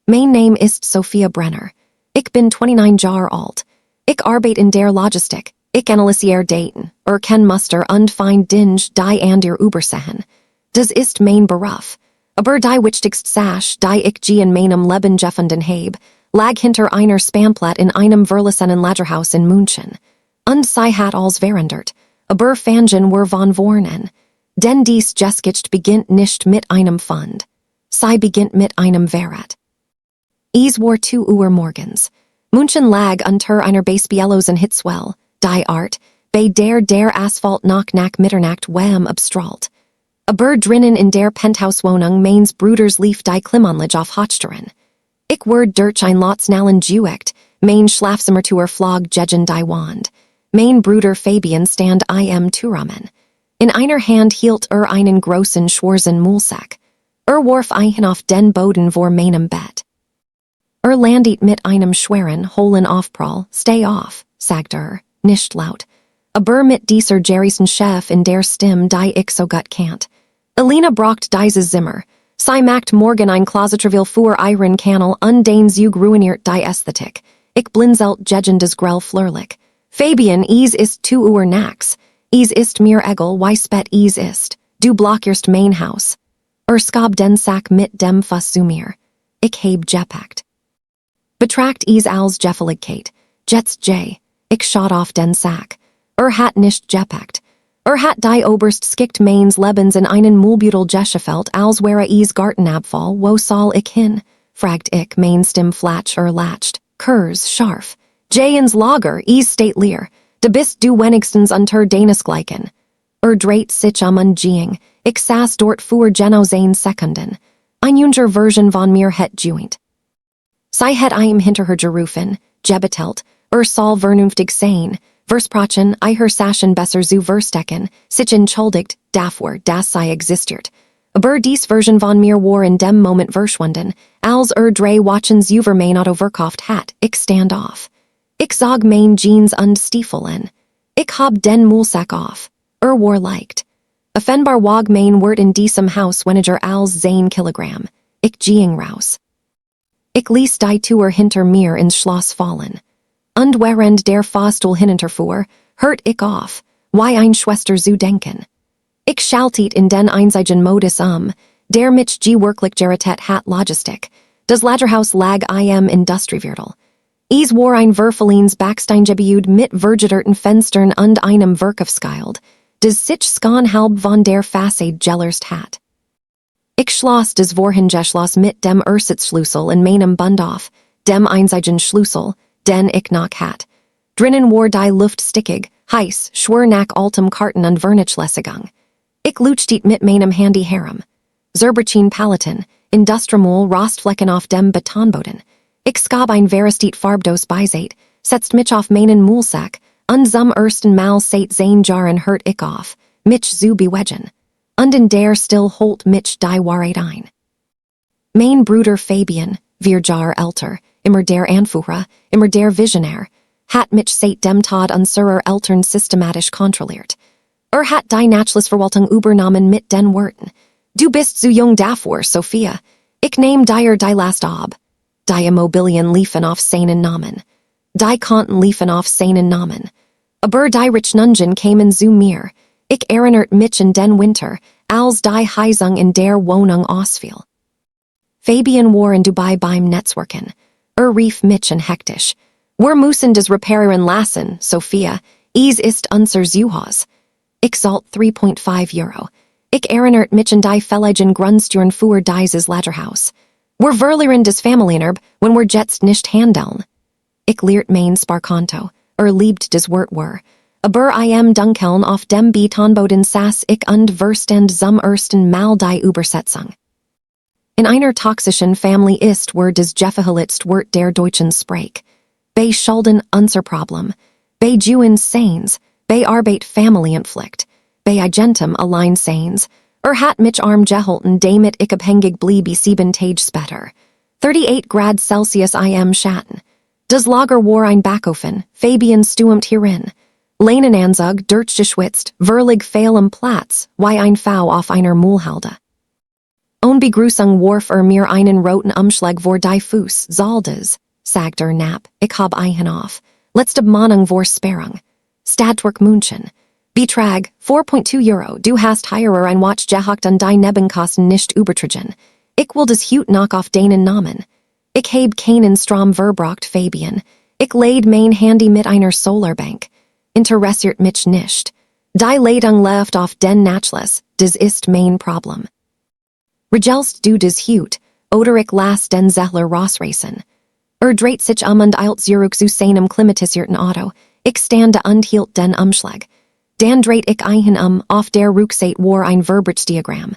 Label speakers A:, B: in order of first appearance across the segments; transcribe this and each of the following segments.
A: Mein Name ist Sophia Brenner. Ich bin 29 Jahre alt. Ich arbeite in der Logistik. Ich analysiere Daten, ken Muster und find Dinge die an dir übersehen. Das ist mein Beruf. Aber die wichtigste Sache, die ich in meinem Leben gefunden habe, lag hinter einer Spanplatte in einem verlassenen Lagerhaus in München. Und sie hat alles verändert, aber Fangen were von vornen. Denn dies Geschichte beginnt nicht mit einem Fund. Sie beginnt mit einem Wert. Es war 2 Uhr morgens. München lag unter einer Basebiellosen Hitzwell, die Art, bei der Asphalt nach Mitternacht wem abstrahlt. Aber drinnen in der Penthouse Wohnung meines Bruders lief die Klimaanlage auf Hochsteren. Ich werde durch ein Lotsnallen geücht, mein Schlafzimmertour flog gegen die Wand. Mein Bruder Fabian stand im Türrahmen. In einer Hand hielt einen großen schwarzen Müllsack. Warf einen auf den Boden vor meinem Bett. Landit mit einem schweren, hohlen Aufprall, steh auf, sagt nicht laut. Aber mit dieser Jerryson Chef in der Stimme, die ich so gut kannt. Elena braucht dieses Zimmer. Sie macht morgen ein Klosetreville für ihren Kanal und den Zug ruiniert die Ästhetik. Ich blinzelt gegen das Grell Flirlich. Fabian, es ist 2 Uhr nachts. Es ist mir egal, wie spät es ist. Du blockierst mein Haus. Skab den Sack mit dem Fuss zu mir. Ich heb gepackt. Betracht es als Gefälligkeit. Jetzt ich schot auf den Sack. Hat nicht gepackt. Hat die oberst skickt meines Lebens in einen Müllbeutel geschefelt, als wäre es Gartenabfall, wo soll ich hin? Fragt ich, mein Stimm flatsch latcht. Kurs, scharf. Ins Lager, es steht leer. De bist du wenigstens unter deinesgleichen. Dreht sich ungehing. Ich saß dort für genau 10 Sekunden. Ein junger Version von mir het joint. Sie het hinter her gerufen, gebetelt, soll vernünftig sein, versprochen, Sachen besser zu verstecken, sich entschuldigt, dafür, dass sie existiert. Aber dies Version von mir war in dem Moment verschwunden, als 3 Wochen über mein Auto verkauft hat, ich stand auf. Ich zog mein Jeans und Stiefeln. Ich hab den Müllsack auf. War leicht. Offenbar wog mein Wort in diesem Haus weniger als 10 Kilogramm. Ich ging raus. Ich ließ die Tür hinter mir ins Schloss fallen. Und während der Fahrstuhl hinunterfuhr, hört ich auf, wie ein Schwester zu denken. Ich schaltet in den einzigen Modus der mich wirklich geritet hat Logistik. Das Lagerhaus lag im Industrieviertel. Es war ein verfallenes Backsteingebäude mit vergitterten Fenstern und einem Verkaufsschild, das sich skan halb von der Fassade gelöst hat. Ich schloss das Vorhängeschloss mit dem Sitzschlüssel in meinem Bund auf, dem einzigen Schlüssel, den ich noch hat. Drinnen war die Luft stickig, heiß, schwer nach altem Karton und Vernitschlässigung. Ich lutschte mit meinem Handy herum. Zerberchin Palatin, Industriemüll Rostflecken auf dem Betonboden. Ich skab ein Verestit Farbdos beiseit, setzt mich auf meinen Müllsack, und zum ersten Mal seit 10 Jahren hört ich auf, mich zu bewegen. Und in der Still holt mich die Wahrheit ein. Mein Bruder Fabian, 4 Jahre älter, immer der Anführer, immer der Visionär, hat mich seit dem Tod unserer Eltern systematisch kontrolliert. Hat die Nachlassverwaltung übernommen mit den Worten. Du bist zu jung dafür, Sophia. Ich nehm dir die Last ab. Die Immobilien liefen auf seinen Namen. Die Konten liefen auf seinen Namen. Aber die Rechnungen kamen zu mir. Ich erinnert mich in den Winter, als die Heizung in der Wohnung ausfiel. Fabian war in Dubai beim Netzwerken. Rief mich hektisch. Wir müssen das reparieren lassen, Sophia. Es ist unser Zuhause. Ich zahlt 3,5 Euro. Ich erinnert mich in die fälligen Grundsteuern für dieses Lagerhaus. Wir verlieren das Familienerbe, wenn wir jetzt nicht handeln. Ich lehrt mein Sparkonto, liebt das Wort war. Aber dunkeln auf dem Betonboden saß ich und verstand zum ersten Mal die Übersetzung. In einer toxischen Family ist das gefährlichste Wort der deutschen Sprache. Bei Schulden unser Problem. Bei Juen Seins. Bei Arbeit Familienpflicht. Bei Agentem allein Seins. Hat mich arm gehalten damit ich abhängig blieb 7 Tage später. 38 Grad Celsius Schatten. Das Lager war ein Backofen, Fabian stumt hierin. Leinenanzug durchgeschwitzt, verlig fehl am Platz, wie ein V auf einer Müllhalde. Begrüßung warf mir einen roten Umschlag vor die Fuß, Zaldes, sagt Nap, ich hab einen auf. Letzte Mahnung vor Sperrung. Stadtwerk München. Betrag, 4.2 Euro, du hast hierer ein Watch gehabt an die Nebenkosten nicht übertragen. Ich will das Hut noch auf deinen Namen. Ich heb keinen Strom verbrocht Fabian. Ich laid mein Handy mit einer Solarbank. Interessiert mich nicht. Die Leitung left auf den Nachlass, das ist mein Problem. Regelst du das Hut, oder ich lass den Zehler rausreißen. Dreht sich und eilt zurück zu seinem klimatisierten Auto. Ich stande und hielt den Umschlag. Dan dreht ich ein auf der Rückseite war ein Verbrechtsdiagramm.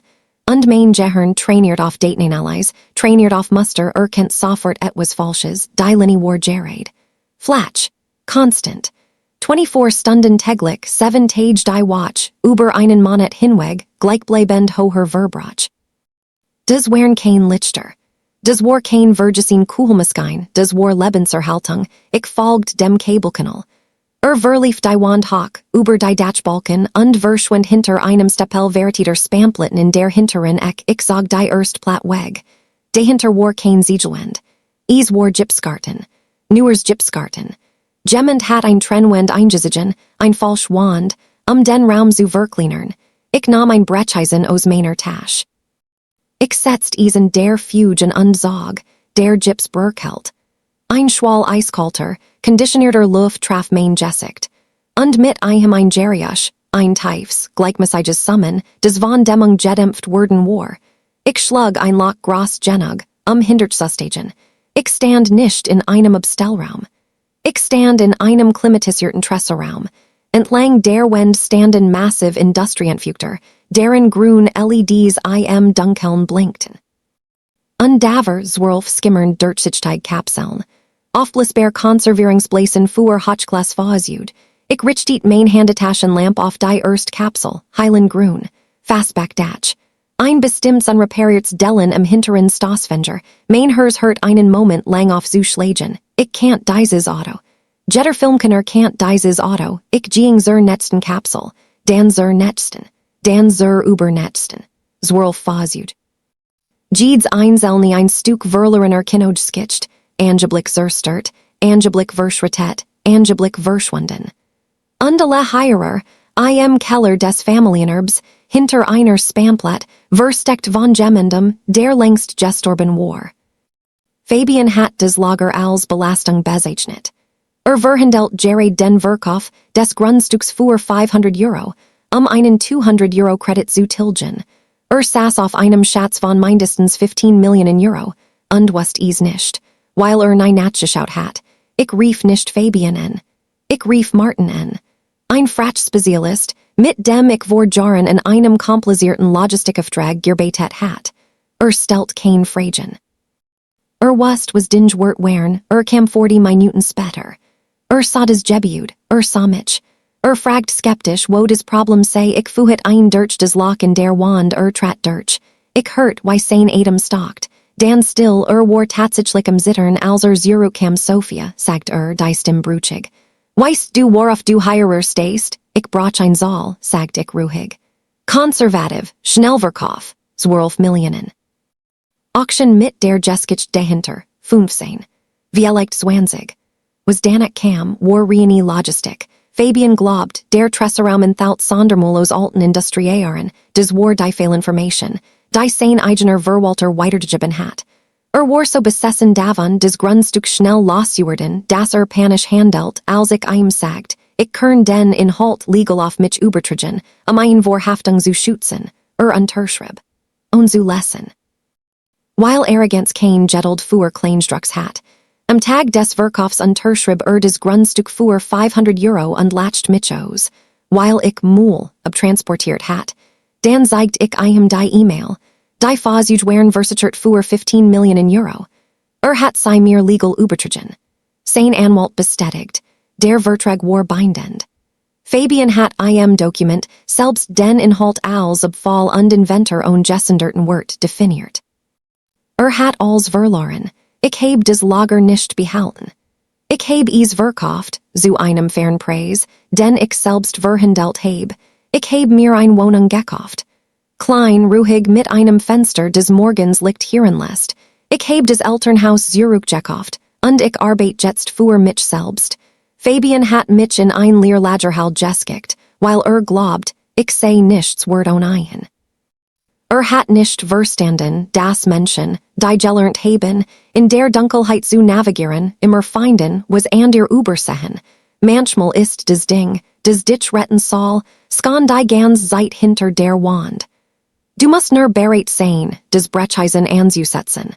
A: Und mein Gehirn trainiert auf Datenanalyse, trainiert auf Muster erkennt sofort etwas Falsches, die Linie war gerät. Flatsch, constant. 24 Stunden täglich, 7 Tage die Watch, über einen Monat hinweg, gleichbleibend hoher Verbrauch. Das waren kein Lichter. Das war kein Vergessein Kugelmaschine, das war Lebenserhaltung, ich folgt dem Kabelkanal. Verlief die Wand hoch, über die Dachbalken und verschwand hinter einem Stapel vertieter Spamplitten in der hinteren Eck, ich sag die erst platt weg. Dahinter war kein Siegelwand. Es war Gipsgarten. Nuers Gipsgarten. Jemand hat ein Trennwand eingesigen, ein falsch Wand, den Raum zu verkleinern. Ich nahm ein Brecheisen aus meiner Tasche. Ich setzt es in der Fugen und sag, der Gips bröckelt. Ein Schwall eiskalter, konditionierter Luft traf mein Gesicht. Und mit einem ein Geriusch, ein Teifs, gleichmäßiges Summen, des von Dämmung gedämpft worden war. Ich schlug ein Loch groß genug, Hinterzustagen. Ich stand nicht in einem Abstellraum. Ich stand in einem klimatisierten Tresselraum. Entlang der Wand standen massiv Industrienfuchter, deren grün LEDs im Dunkeln blinkten. Und daver zwölf skimmern Durchsichtig Kapseln. Aufblasbar Konservierungsbläsen für Hochglas Fahrzeuge. Ich richtet mein Handtaschenlamp auf die erste Kapsel, Heilen Grün. Fastback Dach. Ein bestimmtes unrepariertes Dellen im hinteren Stoßfenster. Mein Herz hört einen Moment lang auf zu schlagen. Ich can't dieses Auto. Jetter Filmkenner can't dieses Auto. Ich ging zur nächsten Kapsel. Dan zur nächsten. Dan zur übernächsten. Zwölf Fahrzeuge. Jeeds einzelne ein Stück verlorener Kinoj skitcht. Angeblich zerstört, angeblich verschrottet, angeblich verschwunden. Und alle Hierer, im Keller des Familienerbs, hinter einer Spamplatte, versteckt von jemandem, der längst gestorben war. Fabian hat das Lager als Belastung bezeichnet. Verhandelt Jared den Verkauf des Grundstücks für 500 Euro, einen 200 Euro Credit zu tilgen. Saß auf einem Schatz von mindestens 15 Millionen Euro, und wusst es nicht. Weil nein nachgeschaut hat. Ich rief nicht Fabian an. Ich rief Martin an. Ein Fratsch-Spezialist, mit dem ich vor Jahren in einem komplizierten Logistikauftrag gearbeitet hat. Stellt kein Fragen. Wusst was Dingwort wären, kam 40 Minuten später. Sah das Gebiet, sah mich. Fragt skeptisch wo das Problem sei ich fuhet ein durch das Loch in der Wand trat durch. Ich hört why sein Atem stockt. Dan still war tatsächlich am Zittern als zurückkam Sophia, sagt die Stimme brüchig. Weißt du worauf du hierer stehst? Ich brauch ein Saal, sagt ich ruhig. Konservativ, Schnellverkauf, 12 Millionen. Auction mit der Geskich dahinter, 15. Vielleicht 20. Was Danak kam, war reine Logistik. Fabian glaubt, der Tresseraum enthaut Sondermulos alten Industriaren, des war die Fehlinformation. Die sein eigener Verwalter weitergegeben hat. War so besessen davon, des Grundstück schnell loszuwerden, dass panisch handelt, als ich ihm sagt, ich kern den in Halt legal auf mich übertragen, ein vor Haftung zu schützen, unterschrieb. Und zu lassen. Weil Arroganz kein Gettelt für Kleinstrucks hat. Am Tag des Verkaufs unterschrieb des Grundstück für 500 Euro und latscht mich aus. Weil ich Mool abtransportiert hat. Dan zeigt ich ihm die E-Mail. Die Fahrzeuge waren versichert für 15 Millionen Euro. Hat sei mir legal übertragen. Sein Anwalt bestätigt. Der Vertrag war bindend. Fabian hat im Dokument selbst den Inhalt als Abfall und Inventor und gessenderten Wort definiert. Hat als verloren. Ich heb des Lager nicht behalten. Ich heb es verkauft, zu einem fairen Preis, den ich selbst verhandelt heb. Ich heb mir ein Wohnung gekauft. Klein, ruhig mit einem Fenster des Morgens liegt hierin lässt. Ich heb des Elternhaus zurückgekauft, und ich arbeit jetzt für mich selbst. Fabian hat mich in ein leer Lagerhaus geskickt, weil glaubt, ich sei nichts wert ein. Hat nicht verstanden, das Menschen, die gelernt haben, in der Dunkelheit zu navigieren, immer finden, was an der Übersehen. Manchmal ist das Ding, das dich retten soll, skan die ganz Zeit hinter der Wand. Du musst nur bereit sein, das Brecheisen anzusetzen.